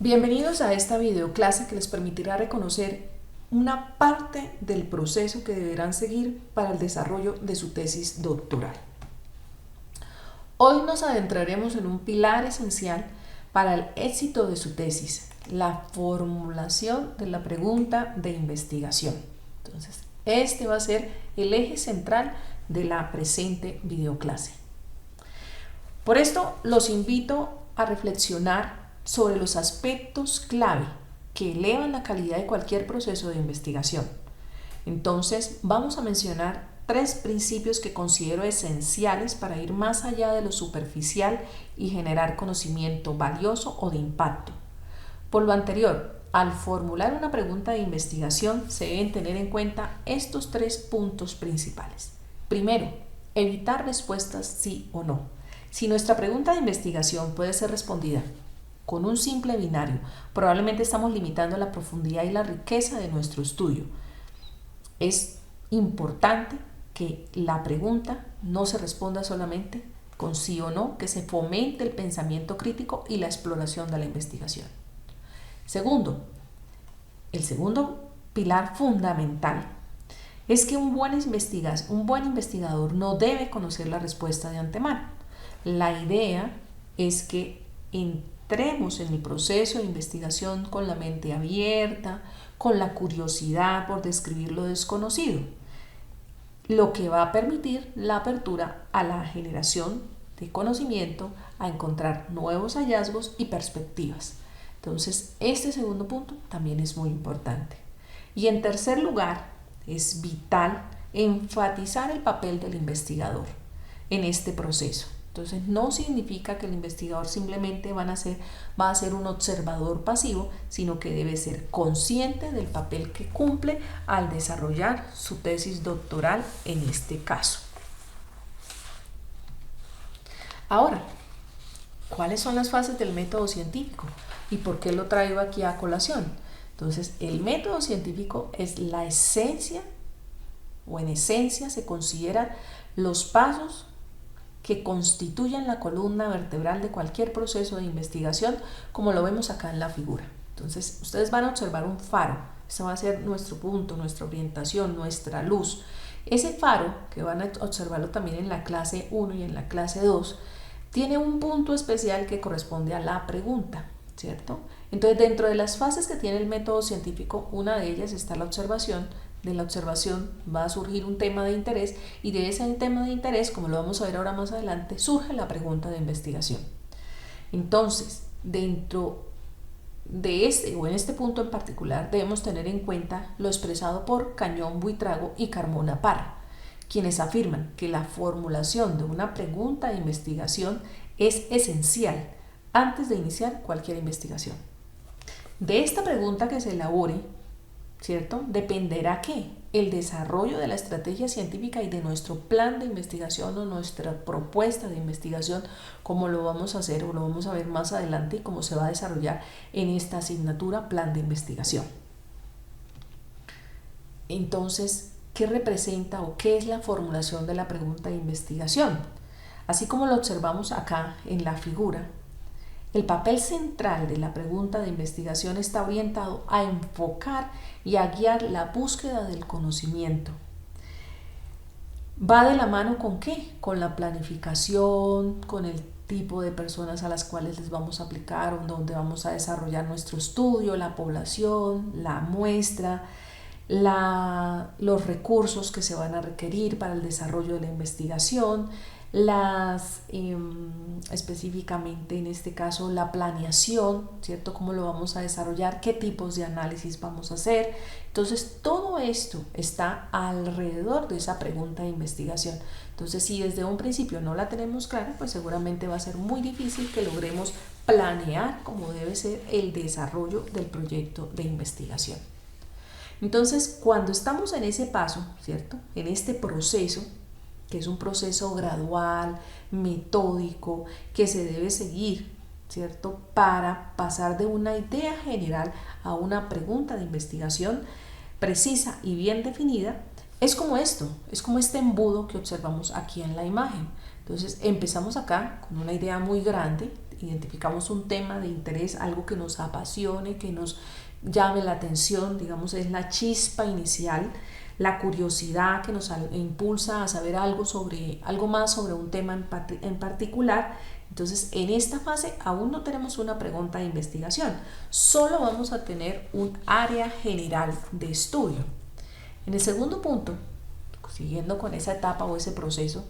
Bienvenidos a esta videoclase que les permitirá reconocer una parte del proceso que deberán seguir para el desarrollo de su tesis doctoral. Hoy nos adentraremos en un pilar esencial para el éxito de su tesis, la formulación de la pregunta de investigación. Entonces, este va a ser el eje central de la presente videoclase. Por esto, los invito a reflexionar sobre los aspectos clave que elevan la calidad de cualquier proceso de investigación. Entonces, vamos a mencionar 3 principios que considero esenciales para ir más allá de lo superficial y generar conocimiento valioso o de impacto. Por lo anterior, al formular una pregunta de investigación se deben tener en cuenta estos 3 puntos principales. Primero, evitar respuestas sí o no. Si nuestra pregunta de investigación puede ser respondida con un simple binario, probablemente estamos limitando la profundidad y la riqueza de nuestro estudio. Es importante que la pregunta no se responda solamente con sí o no, que se fomente el pensamiento crítico y la exploración de la investigación. Segundo, el segundo pilar fundamental es que un buen investigador no debe conocer la respuesta de antemano. La idea es que entremos en el proceso de investigación con la mente abierta, con la curiosidad por describir lo desconocido, lo que va a permitir la apertura a la generación de conocimiento, a encontrar nuevos hallazgos y perspectivas. Entonces, este segundo punto también es muy importante. Y en tercer lugar, es vital enfatizar el papel del investigador en este proceso. Entonces, no significa que el investigador simplemente va a ser un observador pasivo, sino que debe ser consciente del papel que cumple al desarrollar su tesis doctoral en este caso. Ahora, ¿cuáles son las fases del método científico? ¿Y por qué lo traigo aquí a colación? Entonces, el método científico es la esencia, o en esencia se consideran los pasos que constituyen la columna vertebral de cualquier proceso de investigación, como lo vemos acá en la figura. Entonces, ustedes van a observar un faro. Este va a ser nuestro punto, nuestra orientación, nuestra luz. Ese faro, que van a observarlo también en la clase 1 y en la clase 2, tiene un punto especial que corresponde a la pregunta, ¿cierto? Entonces, dentro de las fases que tiene el método científico, una de ellas está la observación. De la observación va a surgir un tema de interés y de ese tema de interés, como lo vamos a ver ahora más adelante, surge la pregunta de investigación. Entonces, dentro de en este punto en particular, debemos tener en cuenta lo expresado por Cañón Buitrago y Carmona Parra, quienes afirman que la formulación de una pregunta de investigación es esencial antes de iniciar cualquier investigación. De esta pregunta que se elabore, ¿cierto?, dependerá ¿qué? El desarrollo de la estrategia científica y de nuestro plan de investigación o nuestra propuesta de investigación, como lo vamos a hacer o lo vamos a ver más adelante y cómo se va a desarrollar en esta asignatura plan de investigación. Entonces, ¿qué representa o qué es la formulación de la pregunta de investigación? Así como lo observamos acá en la figura, el papel central de la pregunta de investigación está orientado a enfocar y a guiar la búsqueda del conocimiento. ¿Va de la mano con qué? Con la planificación, con el tipo de personas a las cuales les vamos a aplicar o donde vamos a desarrollar nuestro estudio, la población, la muestra, los recursos que se van a requerir para el desarrollo de la investigación, específicamente en este caso la planeación, ¿cierto? ¿Cómo lo vamos a desarrollar? ¿Qué tipos de análisis vamos a hacer? Entonces, todo esto está alrededor de esa pregunta de investigación. Entonces, si desde un principio no la tenemos clara, pues seguramente va a ser muy difícil que logremos planear como debe ser el desarrollo del proyecto de investigación. Entonces, cuando estamos en ese paso, ¿cierto?, en este proceso, que es un proceso gradual, metódico, que se debe seguir, ¿cierto?, para pasar de una idea general a una pregunta de investigación precisa y bien definida, es como esto, es como este embudo que observamos aquí en la imagen. Entonces empezamos acá con una idea muy grande identificamos un tema de interés, algo que nos apasione, que nos llame la atención, digamos, es la chispa inicial, la curiosidad que nos impulsa a saber algo más sobre un tema en particular. Entonces, en esta fase aún no tenemos una pregunta de investigación, solo vamos a tener un área general de estudio. En el segundo punto, siguiendo con esa etapa o ese proceso,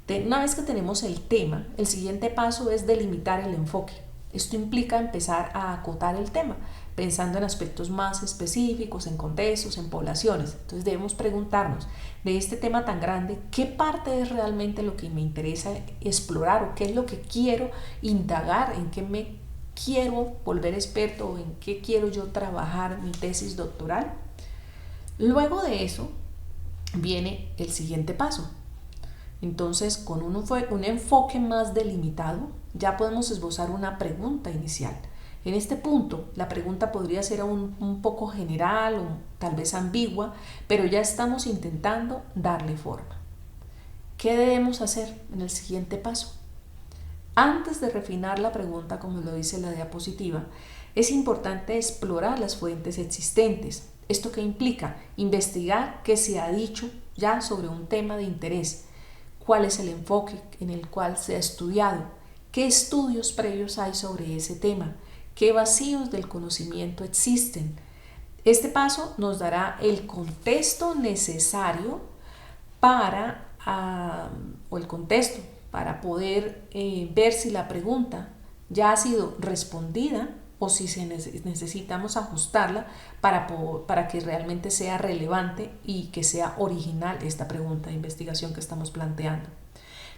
una vez que tenemos el tema, el siguiente paso es delimitar el enfoque. Esto implica empezar a acotar el tema, pensando en aspectos más específicos, en contextos, en poblaciones. Entonces debemos preguntarnos, de este tema tan grande, ¿qué parte es realmente lo que me interesa explorar o qué es lo que quiero indagar, en qué me quiero volver experto o en qué quiero yo trabajar mi tesis doctoral? Luego de eso viene el siguiente paso. Entonces, con un enfoque más delimitado, ya podemos esbozar una pregunta inicial. En este punto, la pregunta podría ser un poco general o tal vez ambigua, pero ya estamos intentando darle forma. ¿Qué debemos hacer en el siguiente paso? Antes de refinar la pregunta, como lo dice la diapositiva, es importante explorar las fuentes existentes. ¿Esto qué implica? Investigar qué se ha dicho ya sobre un tema de interés. ¿Cuál es el enfoque en el cual se ha estudiado? ¿Qué estudios previos hay sobre ese tema? ¿Qué vacíos del conocimiento existen? Este paso nos dará el contexto necesario para poder ver si la pregunta ya ha sido respondida o si necesitamos ajustarla para que realmente sea relevante y que sea original esta pregunta de investigación que estamos planteando.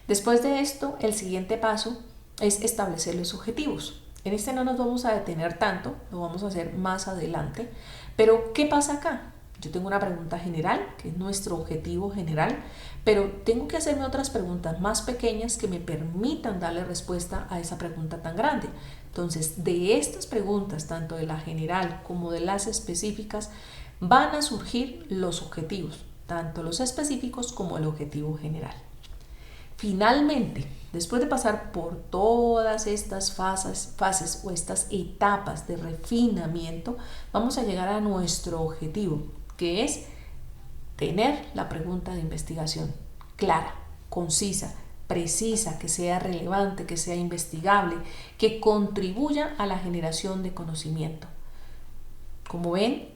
Después de esto, el siguiente paso es establecer los objetivos. En este no nos vamos a detener tanto, lo vamos a hacer más adelante, pero ¿qué pasa acá? Yo tengo una pregunta general, que es nuestro objetivo general, pero tengo que hacerme otras preguntas más pequeñas que me permitan darle respuesta a esa pregunta tan grande. Entonces, de estas preguntas, tanto de la general como de las específicas, van a surgir los objetivos, tanto los específicos como el objetivo general. Finalmente, después de pasar por todas estas fases o estas etapas de refinamiento, vamos a llegar a nuestro objetivo, que es tener la pregunta de investigación clara, concisa, precisa, que sea relevante, que sea investigable, que contribuya a la generación de conocimiento. Como ven,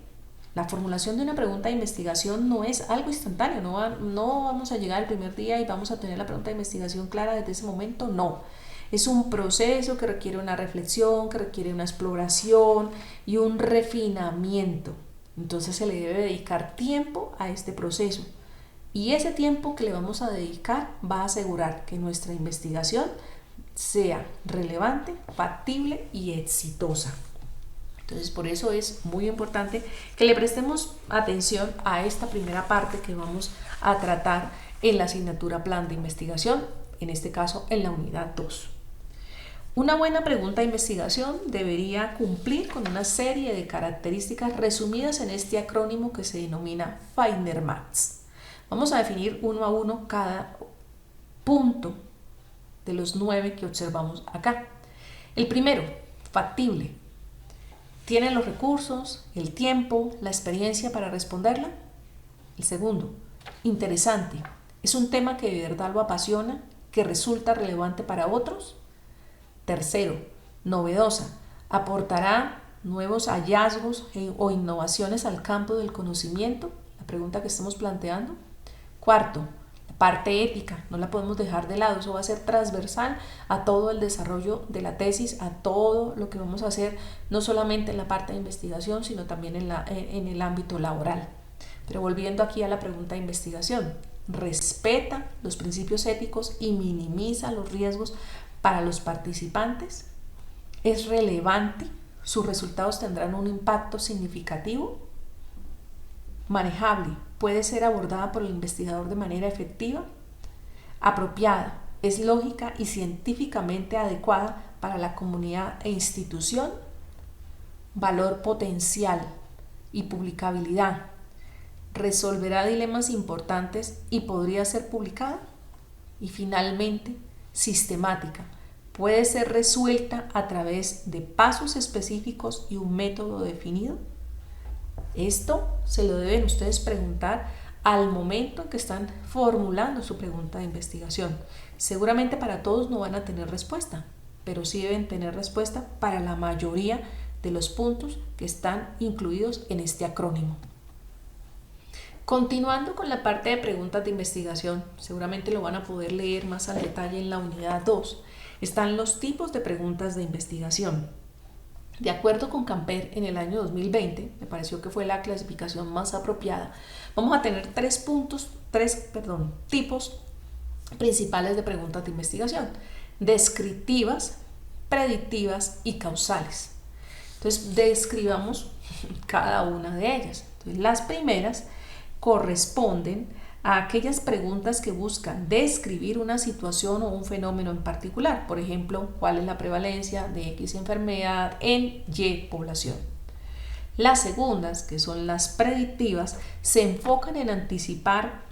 la formulación de una pregunta de investigación no es algo instantáneo, no vamos a llegar el primer día y vamos a tener la pregunta de investigación clara desde ese momento, no. Es un proceso que requiere una reflexión, que requiere una exploración y un refinamiento. Entonces se le debe dedicar tiempo a este proceso. Y ese tiempo que le vamos a dedicar va a asegurar que nuestra investigación sea relevante, factible y exitosa. Entonces, por eso es muy importante que le prestemos atención a esta primera parte que vamos a tratar en la asignatura Plan de Investigación, en este caso en la unidad 2. Una buena pregunta de investigación debería cumplir con una serie de características resumidas en este acrónimo que se denomina Feinermax. Vamos a definir uno a uno cada punto de los 9 que observamos acá. El primero, factible. ¿Tiene los recursos, el tiempo, la experiencia para responderla? El segundo, interesante. ¿Es un tema que de verdad lo apasiona, que resulta relevante para otros? Tercero, novedosa. ¿Aportará nuevos hallazgos o innovaciones al campo del conocimiento? La pregunta que estamos planteando. Cuarto, la parte ética, no la podemos dejar de lado, eso va a ser transversal a todo el desarrollo de la tesis, a todo lo que vamos a hacer, no solamente en la parte de investigación, sino también en el ámbito laboral. Pero volviendo aquí a la pregunta de investigación, ¿respeta los principios éticos y minimiza los riesgos para los participantes? ¿Es relevante? ¿Sus resultados tendrán un impacto significativo? Manejable, puede ser abordada por el investigador de manera efectiva, apropiada, es lógica y científicamente adecuada para la comunidad e institución, valor potencial y publicabilidad, resolverá dilemas importantes y podría ser publicada, y finalmente, sistemática, puede ser resuelta a través de pasos específicos y un método definido? Esto se lo deben ustedes preguntar al momento en que están formulando su pregunta de investigación. Seguramente para todos no van a tener respuesta, pero sí deben tener respuesta para la mayoría de los puntos que están incluidos en este acrónimo. Continuando con la parte de preguntas de investigación, seguramente lo van a poder leer más al detalle en la unidad 2, están los tipos de preguntas de investigación. De acuerdo con Camper, en el año 2020, me pareció que fue la clasificación más apropiada, vamos a tener tres tipos principales de preguntas de investigación: descriptivas, predictivas y causales. Entonces, describamos cada una de ellas. Entonces, las primeras corresponden a aquellas preguntas que buscan describir una situación o un fenómeno en particular. Por ejemplo, ¿cuál es la prevalencia de X enfermedad en Y población? Las segundas, que son las predictivas, se enfocan en anticipar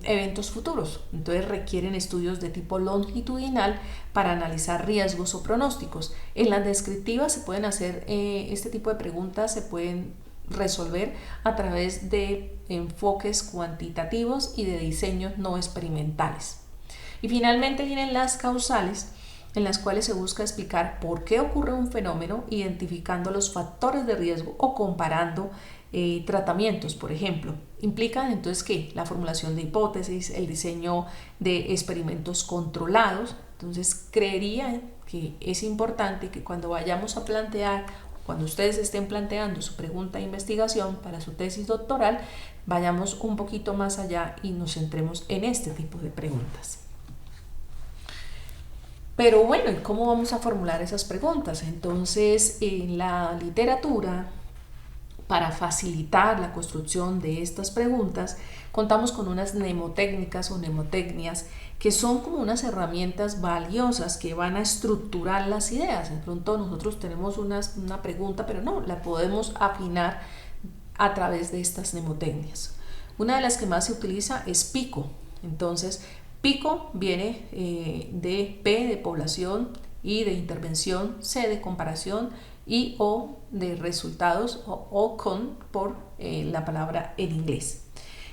eventos futuros. Entonces requieren estudios de tipo longitudinal para analizar riesgos o pronósticos. En las descriptivas se pueden hacer este tipo de preguntas, se pueden resolver a través de enfoques cuantitativos y de diseños no experimentales. Y finalmente vienen las causales, en las cuales se busca explicar por qué ocurre un fenómeno, identificando los factores de riesgo o comparando tratamientos, por ejemplo. Implican entonces que la formulación de hipótesis, el diseño de experimentos controlados. Entonces creería que es importante que cuando vayamos a plantear, cuando ustedes estén planteando su pregunta de investigación para su tesis doctoral, vayamos un poquito más allá y nos centremos en este tipo de preguntas. Pero bueno, ¿y cómo vamos a formular esas preguntas? Entonces, en la literatura, para facilitar la construcción de estas preguntas, contamos con unas mnemotécnicas o mnemotecnias que son como unas herramientas valiosas que van a estructurar las ideas. De pronto nosotros tenemos una pregunta, pero no, la podemos afinar a través de estas mnemotecnias. Una de las que más se utiliza es PICO. Entonces, PICO viene de P de población, I de intervención, C de comparación y O de resultados, o con por la palabra en inglés.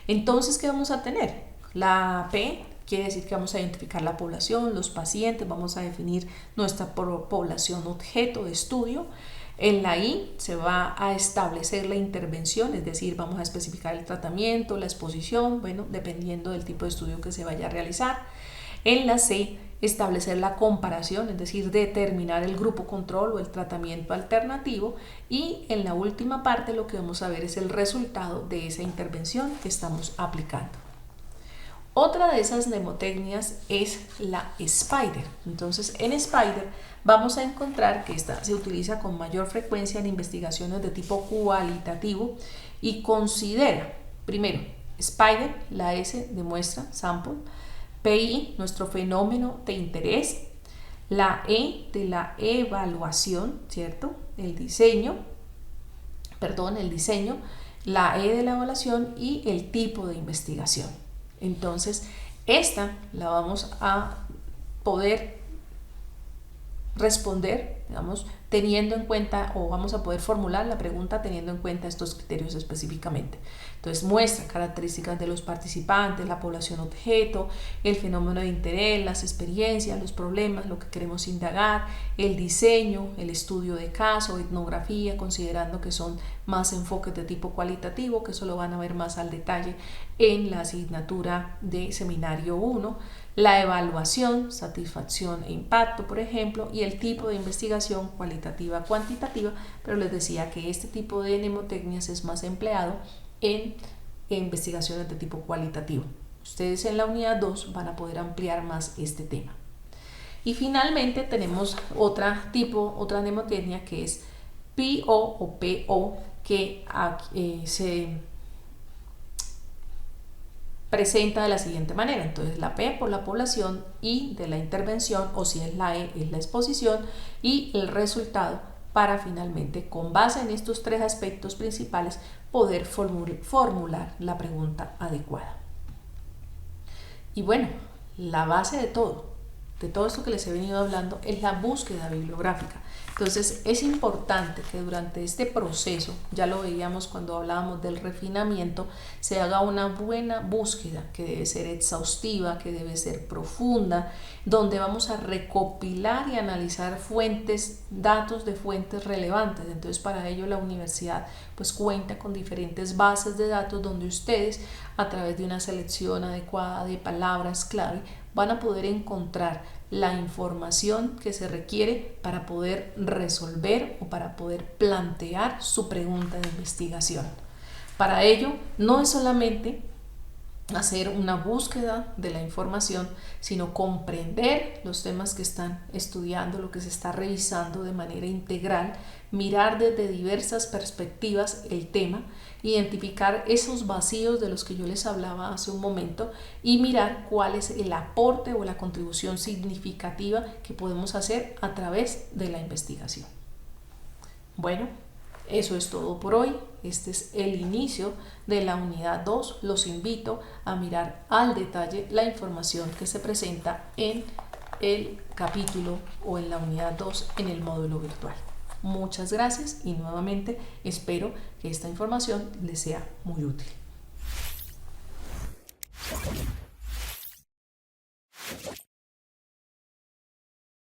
Entonces, ¿qué vamos a tener? La P quiere decir que vamos a identificar la población, los pacientes, vamos a definir nuestra población objeto de estudio. En la I se va a establecer la intervención, es decir, vamos a especificar el tratamiento, la exposición, bueno, dependiendo del tipo de estudio que se vaya a realizar. En la C, establecer la comparación, es decir, determinar el grupo control o el tratamiento alternativo. Y en la última parte lo que vamos a ver es el resultado de esa intervención que estamos aplicando. Otra de esas mnemotecnias es la SPIDER. Entonces, en SPIDER vamos a encontrar que esta se utiliza con mayor frecuencia en investigaciones de tipo cualitativo y considera, primero, SPIDER, la S de muestra, sample, PI, nuestro fenómeno de interés, la E de la evaluación, ¿cierto? El diseño, la E de la evaluación y el tipo de investigación. Entonces, esta la vamos a poder responder, digamos, teniendo en cuenta, o vamos a poder formular la pregunta teniendo en cuenta estos criterios específicamente. Entonces, muestra características de los participantes, la población objeto, el fenómeno de interés, las experiencias, los problemas, lo que queremos indagar, el diseño, el estudio de caso, etnografía, considerando que son más enfoques de tipo cualitativo, que eso lo van a ver más al detalle en la asignatura de seminario 1, la evaluación, satisfacción e impacto, por ejemplo, y el tipo de investigación cualitativa, cuantitativa, pero les decía que este tipo de mnemotecnias es más empleado en investigaciones de tipo cualitativo. Ustedes en la unidad 2 van a poder ampliar más este tema. Y finalmente tenemos otra mnemotecnia que es PO o PO, que se presenta de la siguiente manera. Entonces, la P por la población, I de la intervención, o si es la E es la exposición, y el resultado para finalmente, con base en estos tres aspectos principales, poder formular la pregunta adecuada. Y bueno, la base de todo, de todo esto que les he venido hablando es la búsqueda bibliográfica. Entonces es importante que durante este proceso, ya lo veíamos cuando hablábamos del refinamiento, se haga una buena búsqueda que debe ser exhaustiva, que debe ser profunda, donde vamos a recopilar y analizar fuentes, datos de fuentes relevantes. Entonces para ello la universidad pues cuenta con diferentes bases de datos donde ustedes a través de una selección adecuada de palabras clave van a poder encontrar la información que se requiere para poder resolver o para poder plantear su pregunta de investigación. Para ello, no es solamente hacer una búsqueda de la información, sino comprender los temas que están estudiando, lo que se está revisando de manera integral, mirar desde diversas perspectivas el tema, identificar esos vacíos de los que yo les hablaba hace un momento y mirar cuál es el aporte o la contribución significativa que podemos hacer a través de la investigación. Bueno, eso es todo por hoy. Este es el inicio de la unidad 2. Los invito a mirar al detalle la información que se presenta en el capítulo o en la unidad 2 en el módulo virtual. Muchas gracias y nuevamente espero que esta información les sea muy útil.